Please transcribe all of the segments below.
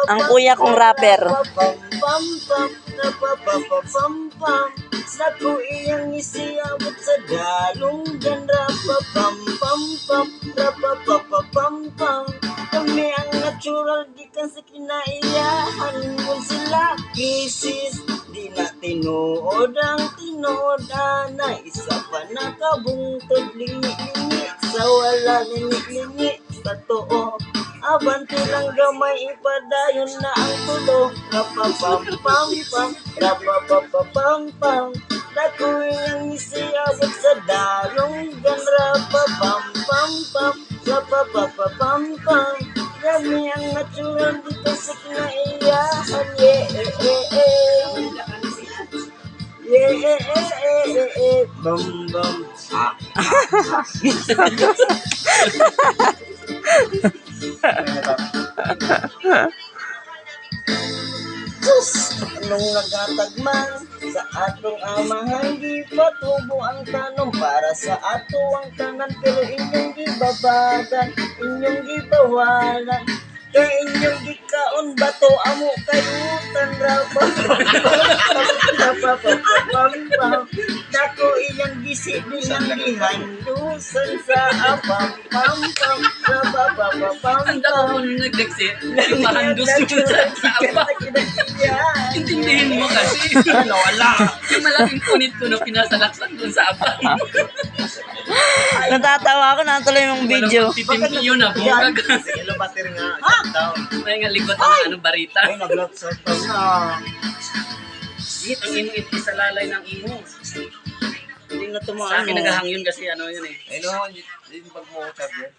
Ang kuya kong rapper. Naku iyang isiyabot sa dalunggan. Rapapapapam. Kami ang natural, di kan sa kinaiyahan mo sila kisis. Di na tinuod ang tinood na isa pa nakabungtod lingi-lingi sa wala lingi-lingi sa too. Abanti lang gamay ipadayon na ang tulo. Rapapapam. Naku iyang isiyabot sa dalunggan. Rapapapam. Kami ang natural dito sa kinaiyahan. Bam. Anong nagatagman sa atong amahan, di patubo ang tanong para sa ato ang tanan, pero inyong gibabagan, inyong gibawalan, kay inyong gikaon bato amo kayutan. Rapapapam. Dako inyong gisi bilang gihandusan sa apam. Ang dako mo nag-exit, ipahandus mo sa apa. Intindihin mo kasi. Wala. Yung malaking punit ko na pinasalaksan dun sa apa. Natatawa ako na tuloy yung video. Walang titim yun na bukag. Hello, bater nga. May nga likot ang ano barita. Ay, nag-lapsot pa na. Git, ang imo sa lalay ng imo. Hindi na Sa tumaan akin nagahang yun kasi ano yun eh. Ay, no, yung pag mo charger.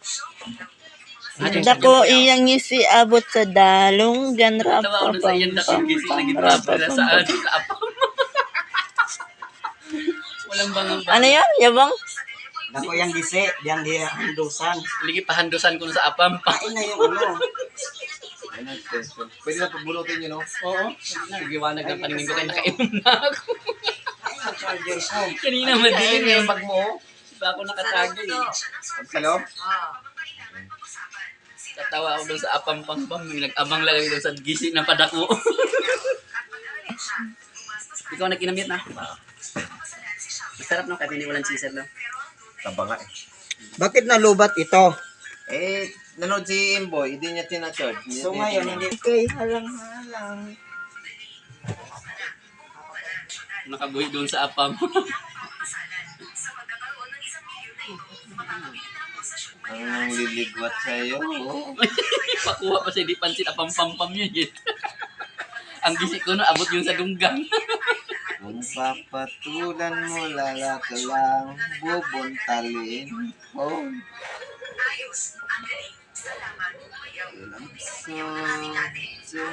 Dako iyang isiabot sa dalunggan. Tawa ko sa iyan dapat gising na gitrapo na sa ano sa apam. Walang bangang Ano yan? Yabang? Dako yung gisi, yang gihandusan. Ligi pahandusan ko sa apam. Kain na yung ano. Pwede na pagbulutin yun, no? Oo. Nagiwanag ng paningin ko kaya nakainom na ako. Ay, ang charger ko. Kanina madilim Ay, yung bag mo. Diba ako nakatagay eh. Ang salo? Tatawa ako doon sa apam-pam-pam. Nag-abang lang doon sa gisi ng padako. Ikaw nagkinamit na. Masarap no, kahit hindi walang cheeser no. Taba nga eh. Bakit nalubat ito? Eh, nanood si Imboy, hindi niya tinacharge. So ngayon, hindi kay halang-halang. Nakabuhi doon sa apam. Ang liligwat sa'yo. Pakuha pa siya, di pansit apam-pam-pam yun. Ang gisi ko na, abot yung sa dunggang. Kung papatulan mo, lalaka lang, bubuntalin. Oh. Ilang sa